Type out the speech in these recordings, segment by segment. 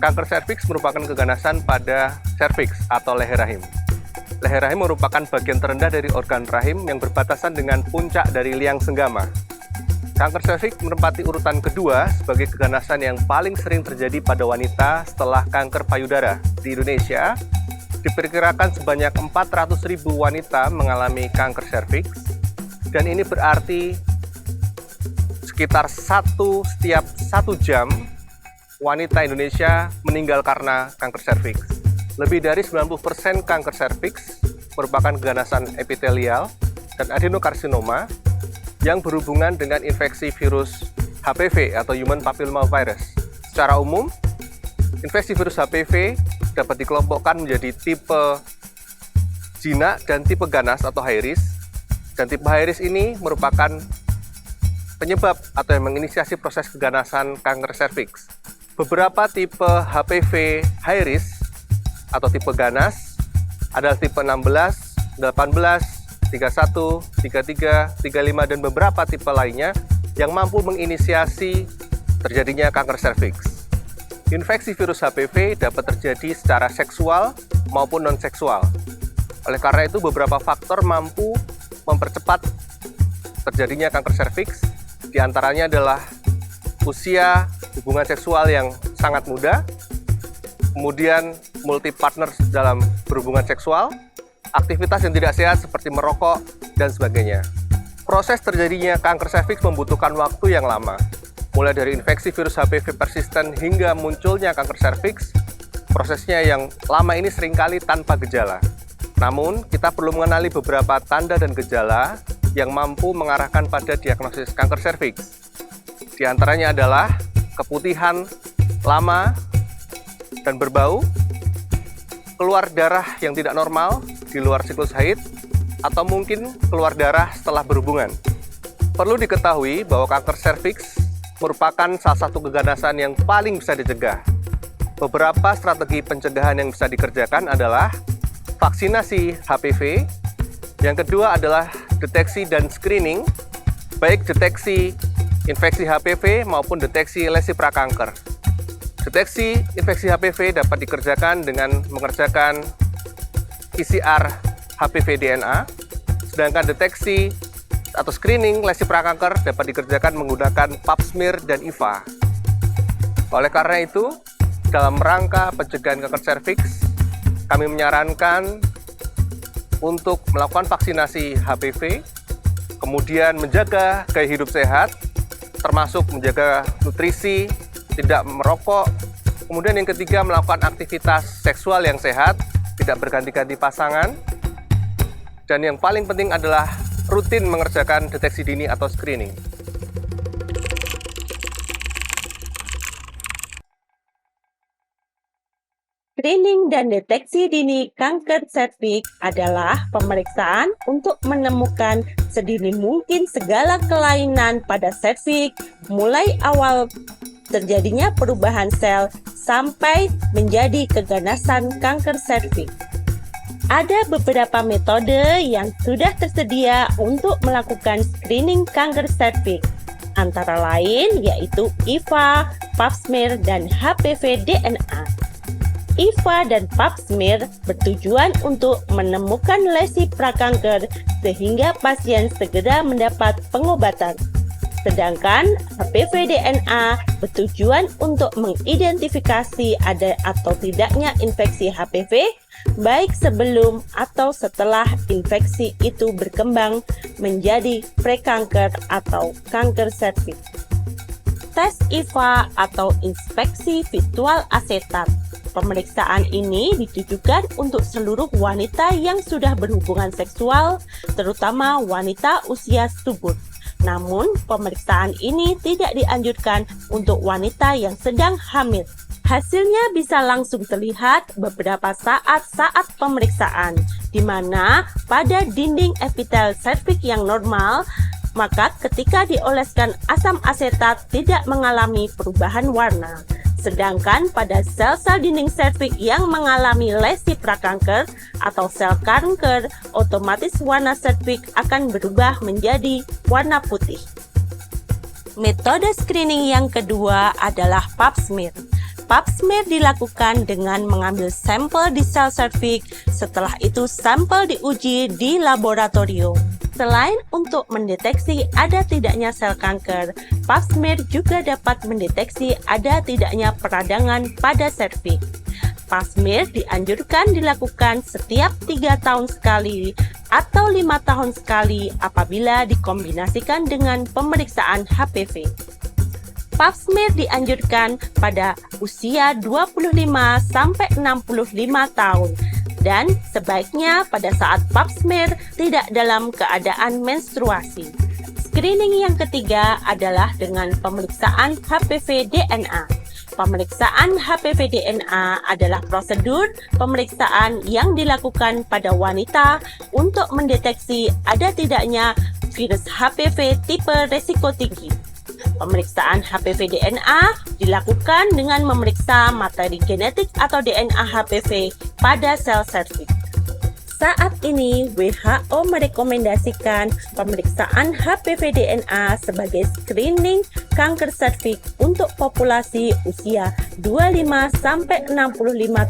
Kanker serviks merupakan keganasan pada serviks atau leher rahim. Leher rahim merupakan bagian terendah dari organ rahim yang berbatasan dengan puncak dari liang senggama. Kanker serviks menempati urutan kedua sebagai keganasan yang paling sering terjadi pada wanita setelah kanker payudara. Di Indonesia, diperkirakan sebanyak 400.000 wanita mengalami kanker serviks, dan ini berarti sekitar setiap 1 jam wanita Indonesia meninggal karena kanker serviks. Lebih dari 90% kanker serviks merupakan keganasan epitelial dan adenokarsinoma yang berhubungan dengan infeksi virus HPV atau Human Papilloma Virus. Secara umum, infeksi virus HPV dapat dikelompokkan menjadi tipe jinak dan tipe ganas atau high risk. Dan tipe high risk ini merupakan penyebab atau yang menginisiasi proses keganasan kanker serviks. Beberapa tipe HPV high risk atau tipe ganas adalah tipe 16, 18, 31, 33, 35, dan beberapa tipe lainnya yang mampu menginisiasi terjadinya kanker serviks. Infeksi virus HPV dapat terjadi secara seksual maupun non-seksual. Oleh karena itu, beberapa faktor mampu mempercepat terjadinya kanker serviks. Di antaranya adalah usia, hubungan seksual yang sangat muda, kemudian multi partner dalam berhubungan seksual, aktivitas yang tidak sehat seperti merokok, dan sebagainya. Proses terjadinya kanker serviks membutuhkan waktu yang lama, mulai dari infeksi virus HPV persisten hingga munculnya kanker serviks. Prosesnya yang lama ini seringkali tanpa gejala. Namun, kita perlu mengenali beberapa tanda dan gejala yang mampu mengarahkan pada diagnosis kanker serviks. Di antaranya adalah keputihan lama dan berbau, keluar darah yang tidak normal di luar siklus haid, atau mungkin keluar darah setelah berhubungan. Perlu diketahui bahwa kanker serviks merupakan salah satu keganasan yang paling bisa dicegah. Beberapa strategi pencegahan yang bisa dikerjakan adalah vaksinasi HPV, yang kedua adalah deteksi dan screening, baik deteksi infeksi HPV maupun deteksi lesi prakanker. Deteksi infeksi HPV dapat dikerjakan dengan mengerjakan PCR HPV DNA, sedangkan deteksi atau screening lesi prakanker dapat dikerjakan menggunakan pap smear dan IVA. Oleh karena itu, dalam rangka pencegahan kanker serviks, kami menyarankan untuk melakukan vaksinasi HPV, kemudian menjaga gaya hidup sehat, termasuk menjaga nutrisi, tidak merokok, kemudian yang ketiga melakukan aktivitas seksual yang sehat, tidak berganti-ganti pasangan, dan yang paling penting adalah rutin mengerjakan deteksi dini atau screening. Screening dan deteksi dini kanker serviks adalah pemeriksaan untuk menemukan sedini mungkin segala kelainan pada serviks, mulai awal terjadinya perubahan sel sampai menjadi keganasan kanker serviks. Ada beberapa metode yang sudah tersedia untuk melakukan screening kanker serviks, antara lain yaitu IVA, pap smear, dan HPV DNA. IVA dan pap smear bertujuan untuk menemukan lesi prakanker sehingga pasien segera mendapat pengobatan. Sedangkan HPV DNA bertujuan untuk mengidentifikasi ada atau tidaknya infeksi HPV baik sebelum atau setelah infeksi itu berkembang menjadi prekanker atau kanker serviks. Tes IVA atau inspeksi visual asetat. Pemeriksaan ini ditujukan untuk seluruh wanita yang sudah berhubungan seksual, terutama wanita usia subur. Namun, pemeriksaan ini tidak dianjurkan untuk wanita yang sedang hamil. Hasilnya bisa langsung terlihat beberapa saat pemeriksaan, di mana pada dinding epitel serviks yang normal, maka ketika dioleskan asam asetat tidak mengalami perubahan warna. Sedangkan pada sel-sel dinding serviks yang mengalami lesi prakanker atau sel kanker, otomatis warna serviks akan berubah menjadi warna putih. Metode screening yang kedua adalah pap smear. Pap smear dilakukan dengan mengambil sampel di sel serviks, setelah itu sampel diuji di laboratorium. Selain untuk mendeteksi ada tidaknya sel kanker, Pap smear juga dapat mendeteksi ada tidaknya peradangan pada serviks. Pap smear dianjurkan dilakukan setiap 3 tahun sekali atau 5 tahun sekali apabila dikombinasikan dengan pemeriksaan HPV. Pap smear dianjurkan pada usia 25-65 tahun dan sebaiknya pada saat Pap smear tidak dalam keadaan menstruasi. Screening yang ketiga adalah dengan pemeriksaan HPV DNA. Pemeriksaan HPV DNA adalah prosedur pemeriksaan yang dilakukan pada wanita untuk mendeteksi ada tidaknya virus HPV tipe resiko tinggi. Pemeriksaan HPV DNA dilakukan dengan memeriksa materi genetik atau DNA HPV pada sel serviks. Saat ini, WHO merekomendasikan pemeriksaan HPV DNA sebagai screening kanker serviks untuk populasi usia 25-65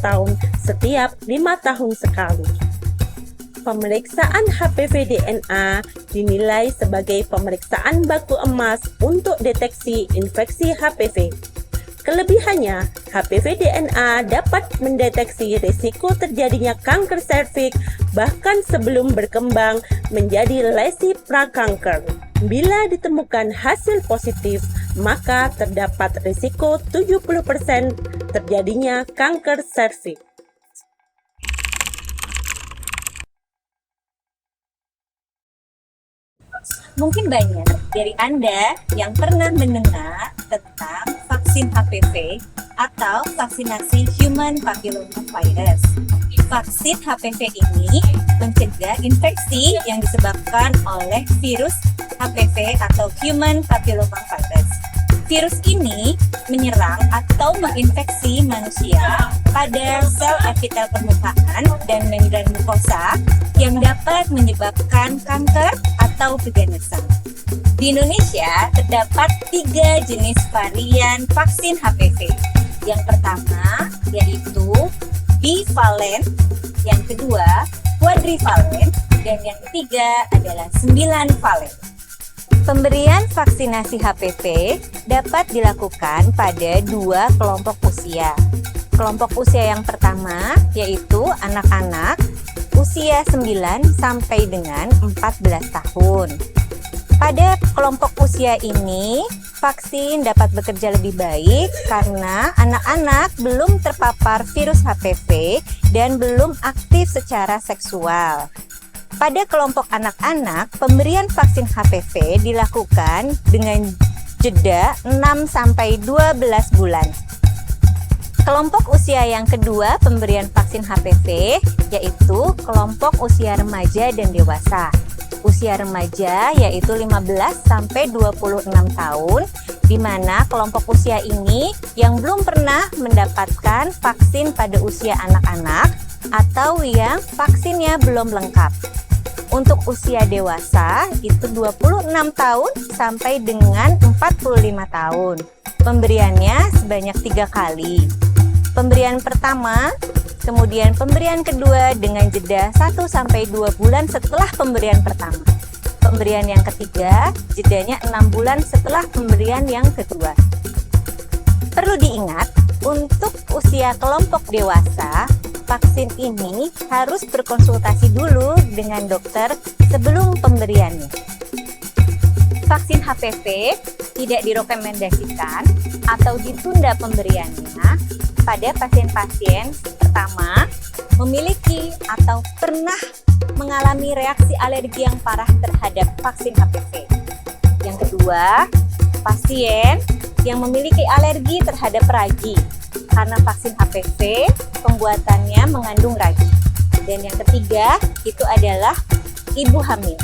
tahun setiap 5 tahun sekali. Pemeriksaan HPV DNA dinilai sebagai pemeriksaan baku emas untuk deteksi infeksi HPV. Kelebihannya, HPV DNA dapat mendeteksi risiko terjadinya kanker serviks bahkan sebelum berkembang menjadi lesi prakanker. Bila ditemukan hasil positif, maka terdapat risiko 70% terjadinya kanker serviks. Mungkin banyak dari Anda yang pernah mendengar tentang vaksin HPV atau vaksinasi Human Papillomavirus. Vaksin HPV ini mencegah infeksi yang disebabkan oleh virus HPV atau Human Papillomavirus. Virus ini menyerang atau menginfeksi manusia pada sel epitel permukaan dan membran mukosa yang dapat menyebabkan kanker atau keganasan. Di Indonesia terdapat 3 jenis varian vaksin HPV. Yang pertama yaitu bivalen, yang kedua quadrivalen, dan yang ketiga adalah 9 valen. Pemberian vaksinasi HPV dapat dilakukan pada 2 kelompok usia. Kelompok usia yang pertama yaitu anak-anak usia 9 sampai dengan 14 tahun. Pada kelompok usia ini, vaksin dapat bekerja lebih baik karena anak-anak belum terpapar virus HPV dan belum aktif secara seksual. Pada kelompok anak-anak, pemberian vaksin HPV dilakukan dengan jeda 6-12 bulan. Kelompok usia yang kedua pemberian vaksin HPV yaitu kelompok usia remaja dan dewasa. Usia remaja yaitu 15-26 tahun, di mana kelompok usia ini yang belum pernah mendapatkan vaksin pada usia anak-anak atau yang vaksinnya belum lengkap. Untuk usia dewasa itu 26 tahun sampai dengan 45 tahun. Pemberiannya sebanyak 3 kali. Pemberian pertama, kemudian pemberian kedua dengan jeda 1-2 bulan setelah pemberian pertama. Pemberian yang ketiga, jedanya 6 bulan setelah pemberian yang kedua. Perlu diingat, untuk usia kelompok dewasa, vaksin ini harus berkonsultasi dulu dengan dokter sebelum pemberiannya. Vaksin HPV tidak direkomendasikan atau ditunda pemberiannya pada pasien-pasien pertama memiliki atau pernah mengalami reaksi alergi yang parah terhadap vaksin HPV. Yang kedua, pasien yang memiliki alergi terhadap ragi karena vaksin HPV pembuatannya mengandung ragi. Dan yang ketiga itu adalah ibu hamil.